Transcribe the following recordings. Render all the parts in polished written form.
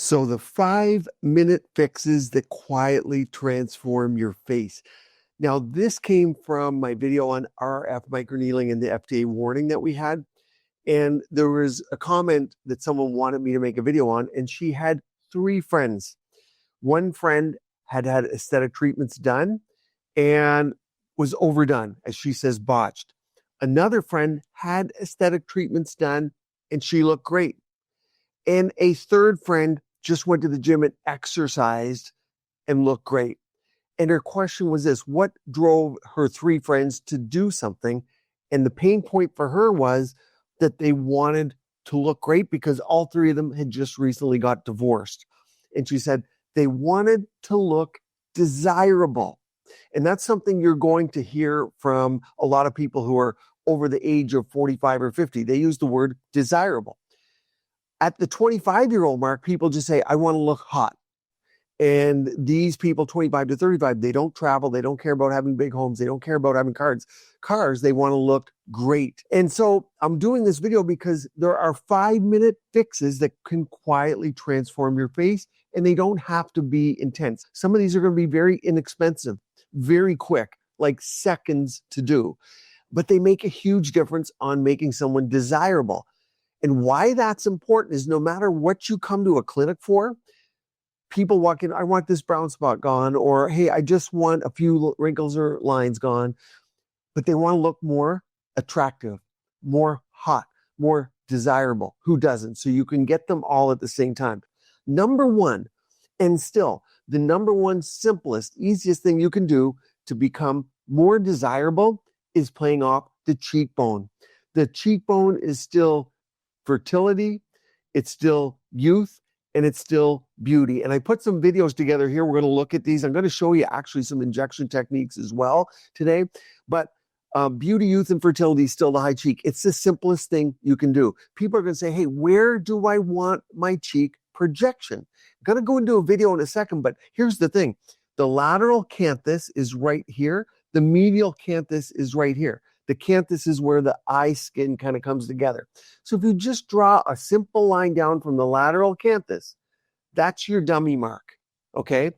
So the 5-minute fixes that quietly transform your face. Now, this came from my video on RF microneedling and the FDA warning that we had. And there was a comment that someone wanted me to make a video on, and she had 3 friends. One friend had had aesthetic treatments done and was overdone, as she says, botched. Another friend had aesthetic treatments done and she looked great. And a third friend just went to the gym and exercised and looked great. And her question was this: what drove her 3 friends to do something? And the pain point for her was that they wanted to look great because all 3 of them had just recently got divorced. And she said they wanted to look desirable. And that's something you're going to hear from a lot of people who are over the age of 45 or 50. They use the word desirable. At the 25-year-old mark, people just say, I want to look hot. And these people, 25 to 35, they don't travel. They don't care about having big homes. They don't care about having cars. They want to look great. And so I'm doing this video because there are 5-minute fixes that can quietly transform your face, and they don't have to be intense. Some of these are going to be very inexpensive, very quick, like seconds to do, but they make a huge difference on making someone desirable. And why that's important is no matter what you come to a clinic for, people walk in, I want this brown spot gone, or hey, I just want a few wrinkles or lines gone, but they want to look more attractive, more hot, more desirable. Who doesn't? So you can get them all at the same time. Number one, and still the number one simplest, easiest thing you can do to become more desirable is playing off the cheekbone. The cheekbone is still fertility, it's still youth, and it's still beauty. And I put some videos together here. We're going to look at these. I'm going to show you actually some injection techniques as well today. But beauty, youth, and fertility is still the high cheek. It's the simplest thing you can do. People are going to say, hey, where do I want my cheek projection? I'm going to go into a video in a second, but here's the thing. The lateral canthus is right here. The medial canthus is right here. The canthus is where the eye skin kind of comes together. So if you just draw a simple line down from the lateral canthus, that's your dummy mark, okay?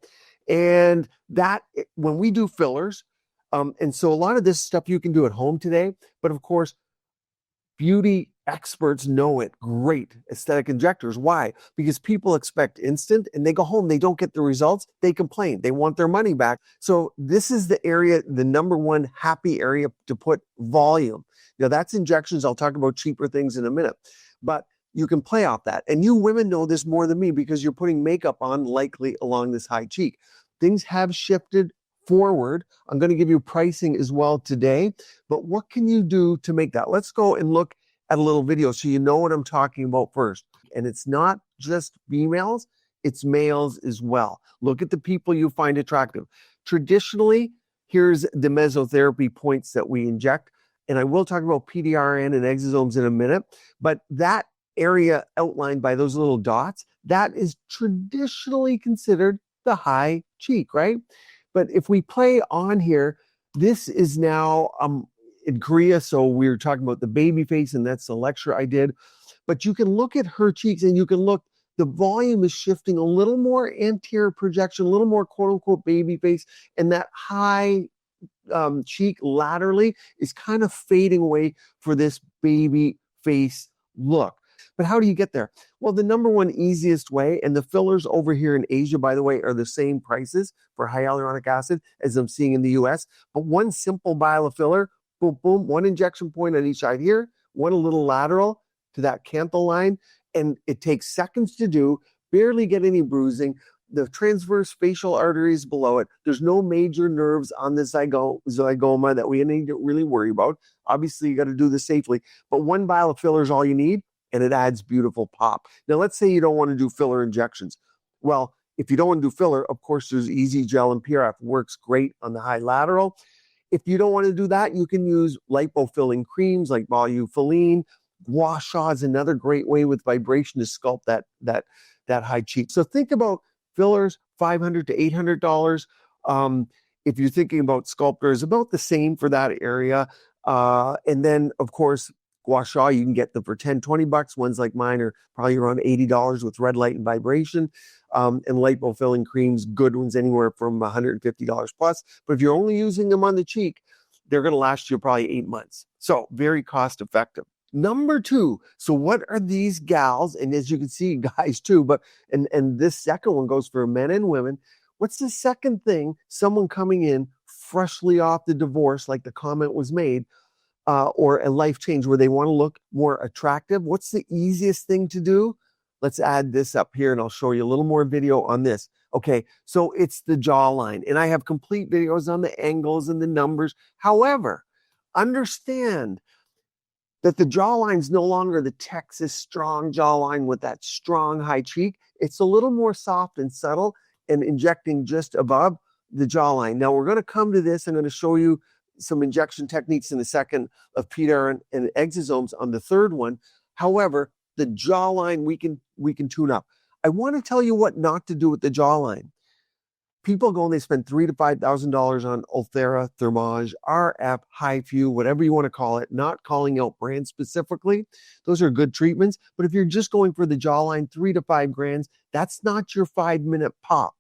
And that, when we do fillers, and so a lot of this stuff you can do at home today, but of course, beauty experts know it great, aesthetic injectors. Why? Because people expect instant and they go home, they don't get the results, they complain, they want their money back. So this is the area, the number one happy area to put volume. Now that's injections. I'll talk about cheaper things in a minute, but you can play off that. And you women know this more than me because you're putting makeup on likely along this high cheek. Things have shifted forward. I'm going to give you pricing as well today, but what can you do to make that? Let's go and look at a little video so you know what I'm talking about first. And it's not just females, it's males as well. Look at the people you find attractive. Traditionally, here's the mesotherapy points that we inject. And I will talk about PDRN and exosomes in a minute, but that area outlined by those little dots, that is traditionally considered the high cheek, right? But if we play on here, this is now in Korea. So we were talking about the baby face, and that's the lecture I did. But you can look at her cheeks and you can look, the volume is shifting a little more anterior projection, a little more quote unquote baby face. And that high cheek laterally is kind of fading away for this baby face look. But how do you get there? Well, the number one easiest way, and the fillers over here in Asia, by the way, are the same prices for hyaluronic acid as I'm seeing in the US. But one simple vial of filler, boom, boom, one injection point on each side here, one a little lateral to that canthal line, and it takes seconds to do, barely get any bruising. The transverse facial arteries below it. There's no major nerves on the zygoma that we need to really worry about. Obviously, you got to do this safely. But one vial of filler is all you need, and it adds beautiful pop. Now, let's say you don't want to do filler injections. Well, if you don't want to do filler, of course, there's Easy Gel and PRF. Works great on the high lateral. If you don't want to do that, you can use lipofilling creams like Volufiline. Gua Sha is another great way with vibration to sculpt that high cheek. So think about fillers, $500 to $800. If you're thinking about sculptors, about the same for that area. And then, of course, Gua Sha, you can get them for 10, $20. Ones like mine are probably around $80 with red light and vibration. And lipofilling creams, good ones anywhere from $150 plus. But if you're only using them on the cheek, they're going to last you probably 8 months. So very cost effective. Number two, so what are these gals? And as you can see, guys too, but and this second one goes for men and women. What's the second thing someone coming in freshly off the divorce, like the comment was made, or a life change where they want to look more attractive? What's the easiest thing to do? Let's add this up here and I'll show you a little more video on this. Okay, so it's the jawline, and I have complete videos on the angles and the numbers. However, understand that the jawline is no longer the Texas strong jawline with that strong high cheek. It's a little more soft and subtle and injecting just above the jawline. Now we're going to come to this. I'm going to show you some injection techniques in a second of PDR and exosomes on the third one. However, the jawline we can tune up. I want to tell you what not to do with the jawline. People go and they spend $3,000 to $5,000 on Ulthera, Thermage, RF, HIFU, whatever you want to call it, not calling out brands specifically. Those are good treatments. But if you're just going for the jawline, $3,000 to $5,000, that's not your 5-minute pop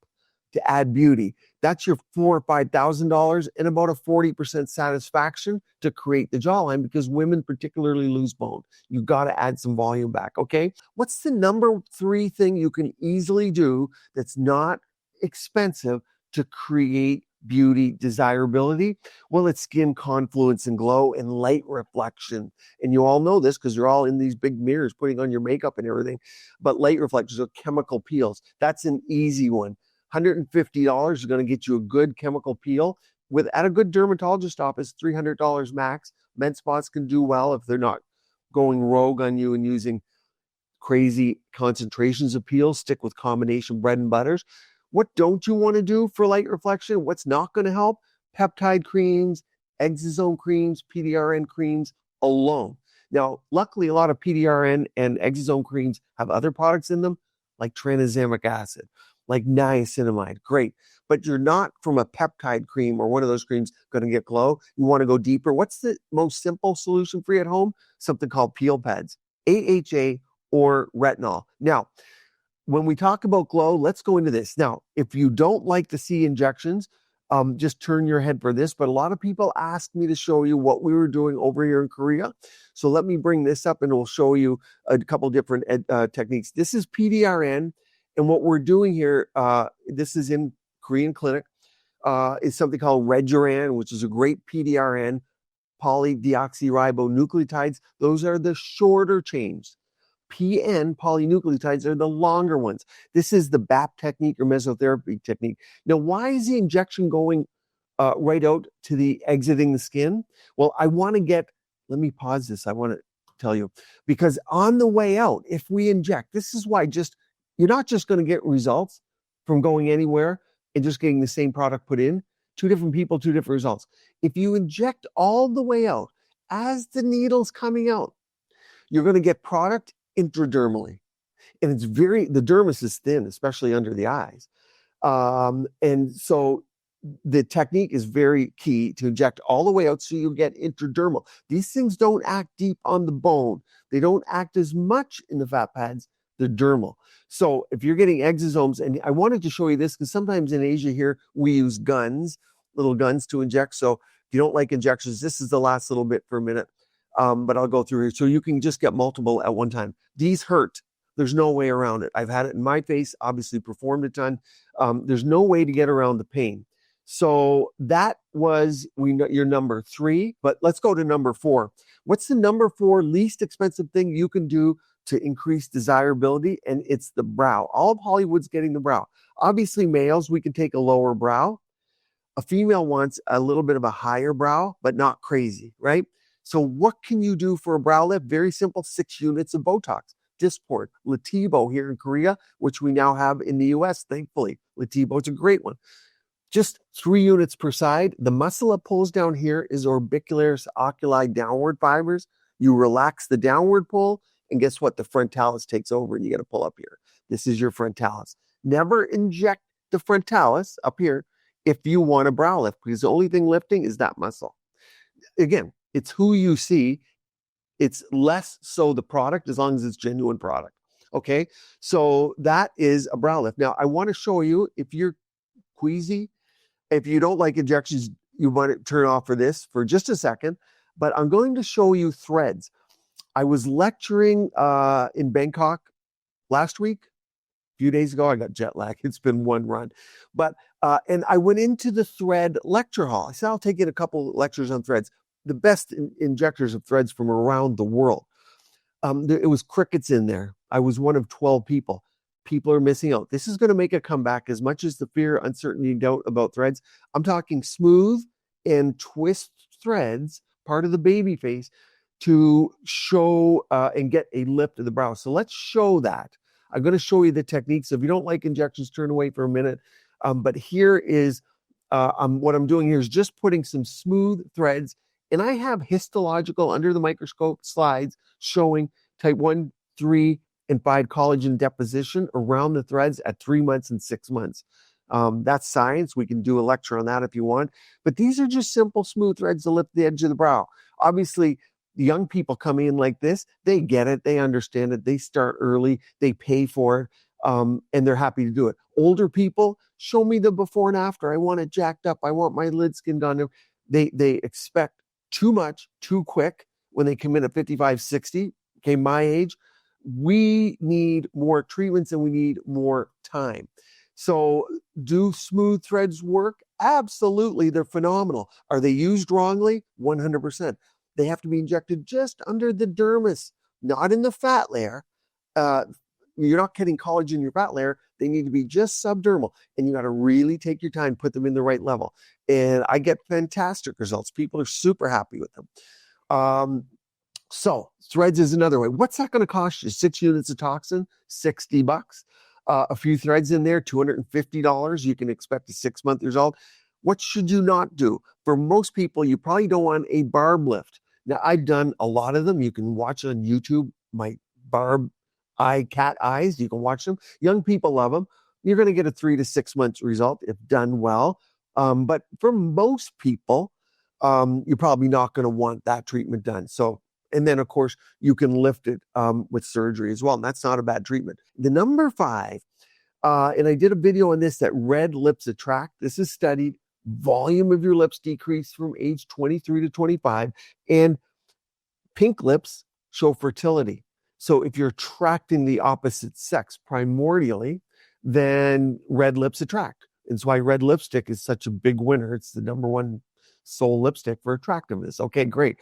to add beauty. That's your $4,000 or $5,000 and about a 40% satisfaction to create the jawline, because women particularly lose bone. You got to add some volume back, okay? What's the number 3 thing you can easily do that's not expensive to create beauty desirability? Well, it's skin confluence and glow and light reflection. And you all know this because you're all in these big mirrors putting on your makeup and everything. But light reflections are chemical peels. That's an easy one. $150 is going to get you a good chemical peel. At a good dermatologist office, $300 max. Med spas can do well if they're not going rogue on you and using crazy concentrations of peels. Stick with combination bread and butters. What don't you want to do for light reflection? What's not going to help? Peptide creams, exosome creams, PDRN creams alone. Now, luckily, a lot of PDRN and exosome creams have other products in them, like tranexamic acid, like niacinamide. Great. But you're not, from a peptide cream or one of those creams, going to get glow. You want to go deeper. What's the most simple solution for you at home? Something called peel pads, AHA or retinol. Now, when we talk about glow, let's go into this. Now, if you don't like to see injections, just turn your head for this. But a lot of people asked me to show you what we were doing over here in Korea. So let me bring this up and we'll show you a couple different techniques. This is PDRN. And what we're doing here, this is in Korean clinic, is something called Reduran, which is a great PDRN, polydeoxyribonucleotides. Those are the shorter chains. PN, polynucleotides, are the longer ones. This is the BAP technique or mesotherapy technique. Now, why is the injection going right out to the exiting the skin? Well, let me pause this. I want to tell you, because on the way out, if we inject, this is why you're not just going to get results from going anywhere and just getting the same product put in. 2 different people, 2 different results. If you inject all the way out, as the needle's coming out, you're going to get product intradermally. And the dermis is thin, especially under the eyes. And so the technique is very key to inject all the way out so you get intradermal. These things don't act deep on the bone. They don't act as much in the fat pads. They're dermal. So if you're getting exosomes, and I wanted to show you this because sometimes in Asia here, we use little guns to inject. So if you don't like injections, this is the last little bit for a minute. But I'll go through here. So you can just get multiple at one time. These hurt. There's no way around it. I've had it in my face, obviously performed a ton. There's no way to get around the pain. So that was your number 3, but let's go to number 4. What's the number 4 least expensive thing you can do to increase desirability? And it's the brow. All of Hollywood's getting the brow. Obviously, males, we can take a lower brow. A female wants a little bit of a higher brow, but not crazy, right? So what can you do for a brow lift? Very simple, 6 units of Botox. Dysport, Latibo here in Korea, which we now have in the US, thankfully. Latibo, it's a great one. Just 3 units per side. The muscle that pulls down here is orbicularis oculi downward fibers. You relax the downward pull, and guess what? The frontalis takes over, and you got to pull up here. This is your frontalis. Never inject the frontalis up here if you want a brow lift, because the only thing lifting is that muscle. Again, it's who you see. It's less so the product, as long as it's genuine product. Okay, so that is a brow lift. Now I want to show you, if you're queasy, if you don't like injections, you want to turn off for this for just a second. But I'm going to show you threads. I was lecturing in Bangkok last week. A few days ago, I got jet lag. It's been one run. But and I went into the thread lecture hall. I said, I'll take in a couple lectures on threads, the best injectors of threads from around the world. It was crickets in there. I was one of 12 people. People are missing out. This is going to make a comeback. As much as the fear, uncertainty, doubt about threads, I'm talking smooth and twist threads, part of the baby face, to show and get a lift of the brow. So let's show that. I'm going to show you the techniques. If you don't like injections, turn away for a minute. But here is what I'm doing here is just putting some smooth threads. And I have histological under the microscope slides showing type 1, 3, and 5 collagen deposition around the threads at 3 months and 6 months. That's science. We can do a lecture on that if you want. But these are just simple smooth threads to lift the edge of the brow. Obviously, the young people come in like this. They get it. They understand it. They start early. They pay for it. And they're happy to do it. Older people, show me the before and after. I want it jacked up. I want my lid skin done. They expect too much, too quick when they come in at 55, 60. Okay, my age. We need more treatments and we need more time. So do smooth threads work? Absolutely. They're phenomenal. Are they used wrongly? 100%. They have to be injected just under the dermis, not in the fat layer. You're not getting collagen in your fat layer. They need to be just subdermal. And you got to really take your time, put them in the right level. And I get fantastic results. People are super happy with them. So threads is another way. What's that going to cost you? 6 units of toxin, $60. A few threads in there, $250. You can expect a 6-month result. What should you not do? For most people, you probably don't want a barb lift. Now, I've done a lot of them. You can watch on YouTube, my barb cat eyes. You can watch them. Young people love them. You're going to get a 3 to 6 months result if done well. But for most people, you're probably not going to want that treatment done. So, and then, of course, you can lift it with surgery as well. And that's not a bad treatment. The number 5, and I did a video on this, that red lips attract. This is studied. Volume of your lips decrease from age 23 to 25. And pink lips show fertility. So if you're attracting the opposite sex primordially, then red lips attract. It's why red lipstick is such a big winner. It's the number 1 sole lipstick for attractiveness. Okay, great.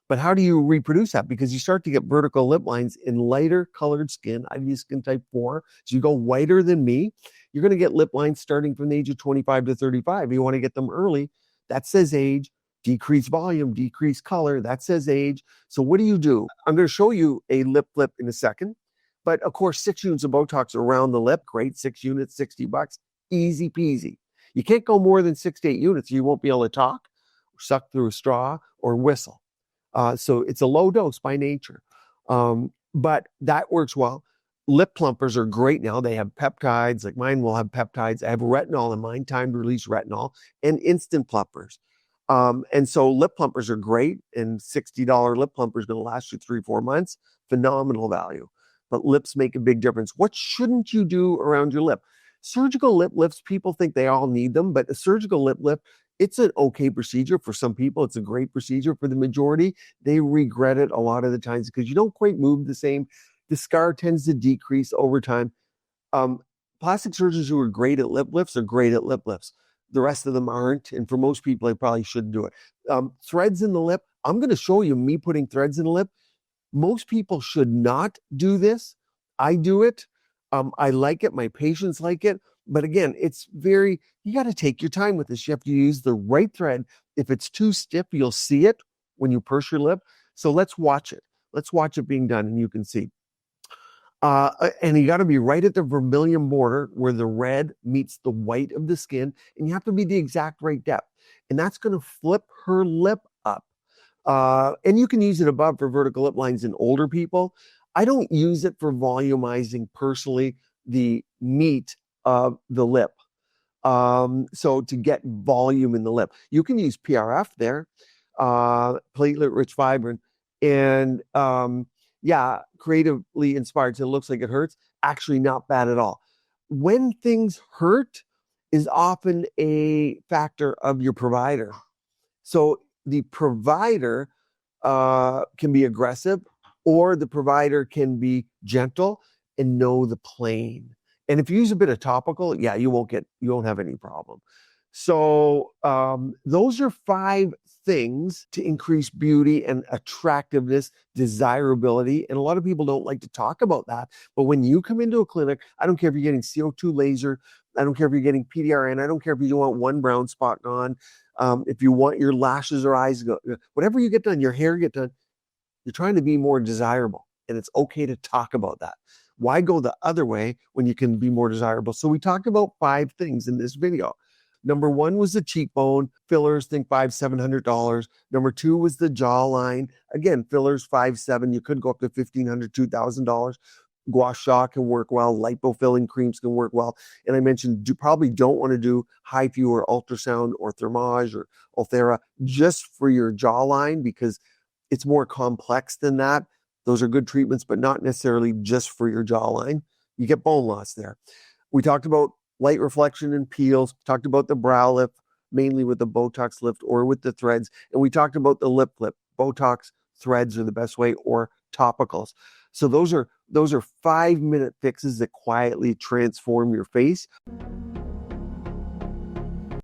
But how do you reproduce that? Because you start to get vertical lip lines in lighter colored skin, IVS skin type 4. So you go whiter than me, you're going to get lip lines starting from the age of 25 to 35. You want to get them early. That says age. Decrease volume, decrease color. That says age. So what do? I'm going to show you a lip flip in a second. But of course, 6 units of Botox around the lip. Great. 6 units, $60. Easy peasy. You can't go more than 6 to 8 units. You won't be able to talk, or suck through a straw, or whistle. So it's a low dose by nature. But that works well. Lip plumpers are great now. They have peptides. Like mine will have peptides. I have retinol in mine, timed release retinol, and instant plumpers. And so lip plumpers are great. And $60 lip plumper is going to last you 3-4 months. Phenomenal value. But lips make a big difference. What shouldn't you do around your lip? Surgical lip lifts, people think they all need them, but a surgical lip lift, it's an okay procedure for some people. It's a great procedure for the majority. They regret it a lot of the times because you don't quite move the same. The scar tends to decrease over time. Plastic surgeons who are great at lip lifts are great at lip lifts. The rest of them aren't. And for most people, they probably shouldn't do it. Threads in the lip. I'm going to show you me putting threads in the lip. Most people should not do this. I do it. I like it. My patients like it. But again, you got to take your time with this. You have to use the right thread. If it's too stiff, you'll see it when you purse your lip. So let's watch it. Let's watch it being done and you can see. And you got to be right at the vermilion border where the red meets the white of the skin. And you have to be the exact right depth. And that's going to flip her lip up. And you can use it above for vertical lip lines in older people. I don't use it for volumizing personally the meat of the lip. So to get volume in the lip, you can use PRF there, platelet-rich fibrin, And yeah, creatively inspired. So it looks like it hurts. Actually, not bad at all. When things hurt is often a factor of your provider. So the provider can be aggressive, or the provider can be gentle and know the plane. And if you use a bit of topical, yeah, you won't have any problem. So those are 5 things to increase beauty and attractiveness, desirability. And a lot of people don't like to talk about that. But when you come into a clinic, I don't care if you're getting CO2 laser, I don't care if you're getting PDRN, I don't care if you want one brown spot gone, if you want your lashes or eyes, whatever you get done, your hair get done, you're trying to be more desirable. And it's okay to talk about that. Why go the other way when you can be more desirable? So we talked about 5 things in this video. Number 1 was the cheekbone fillers, think $500-$700. Number 2 was the jawline. Again, fillers $500-$700. You could go up to $1,500, $2,000. Gua Sha can work well. Lipofilling creams can work well. And I mentioned you probably don't want to do HIFU or ultrasound or Thermage or Ulthera just for your jawline, because it's more complex than that. Those are good treatments, but not necessarily just for your jawline. You get bone loss there. We talked about light reflection and peels, talked about the brow lift, mainly with the Botox lift or with the threads. And we talked about the lip flip. Botox, threads are the best way, or topicals. So those are 5-minute fixes that quietly transform your face.